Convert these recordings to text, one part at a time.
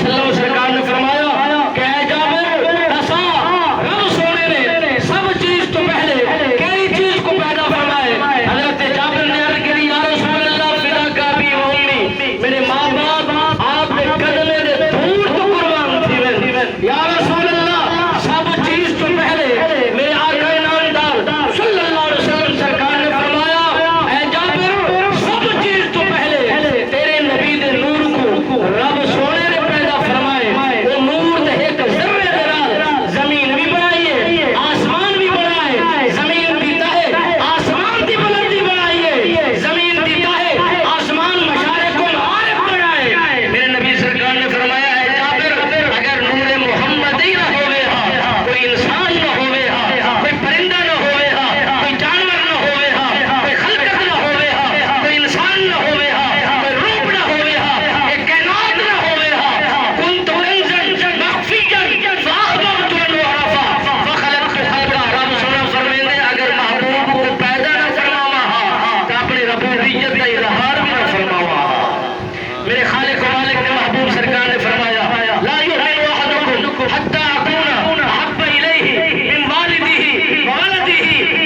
وسلم سرکار نے فرمایا کہ اے جابر دسا رب سونے نے سب چیز تو پہلے کئی چیز کو پیدا فرمائے. حضرت جابر نے عرض کی یا رسول اللہ فدا کا بھی و امی میرے ماں باپ آپ کے قدمے دے دھول تو قربان تھی یا رسول اللہ سب چیز تو پہلے میرے آقا نامدار صلی اللہ علیہ وسلم سرکار نے فرمایا اے جابر سب چیز تو پہلے تیرے نبی دے نور کو رب سونے نے پیدا فرمائے. وہ نور دے ایک ذرے درال زمین بھی بنائیے آسمان بھی بنائے زمین دیتا ہے آسمان کی بلندی بنائیے زمین دیتا ہے آسمان مشارق و مغارب بنائے. میرے نبی سرکار نے فرمایا اے جابر اگر نور محمد ہی نہ ہوئے ہاں کوئی انسان نہ ہوئے ہاں کوئی پرندہ نہ ہوئے ہاں کوئی جانور نہ ہوئے ہاں کوئی خلقت نہ ہوئے ہاں کوئی انسان نہ ہوئے ہاں کوئی روپ نہ ہوئے ہاں ایک کائنات نہ ہوئے ہاں کنت انزل مخفیا فاخبرت الوعفا فخلقت الخلق. رب سونا فرمائے اگر محبوب کو پیدا نہ فرماوا ہاں تو اپنی ربوبیت کا اظہار بھی نہ فرماوا. میرے خالق و مالک نے محبوب سرکار نے فرمایا لا یؤمن احدکم حتی اکون احب الیہ من والدہ وولدہ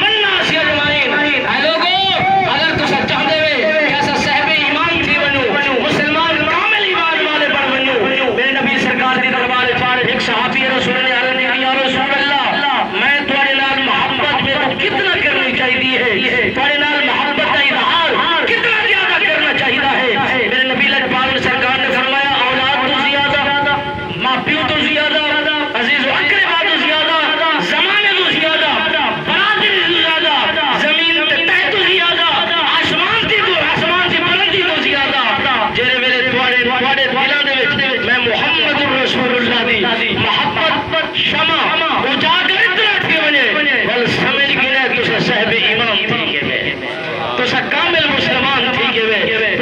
والناس اجمعین. اے لوگو اگر تسا چاہتے ہوئے کہ ایسا صاحب ایمان تھی بنو مسلمان کامل ایمان والے بن بنو. میرے نبی سرکار دی دربار پار ایک صحابی رسول نے عرض کی یا رسول اللہ میں تواڈے نال محبت میں کتنا کرنی چاہیے ہے تواڈے نال محبت کا اظہار کتنا زیادہ کرنا چاہیے ہے. میرے نبی لجپال سرکار نے فرمایا اولاد تو زیادہ ماں پیو تو زیادہ عزیز و اقربا تو زیادہ زمانے تو زیادہ برادری تو زیادہ زمین تے تہ تو زیادہ آسمان کی بلندی تو زیادہ جڑے میرے تواڈے دلاں دے وچ میں محمد رسول اللہ دی محبت شمع اجاگر اتنا تھی ونے بل سمجھ گئے تسا صاحب ایمان تھی کہ تسا کامل مسلمان تھی کہ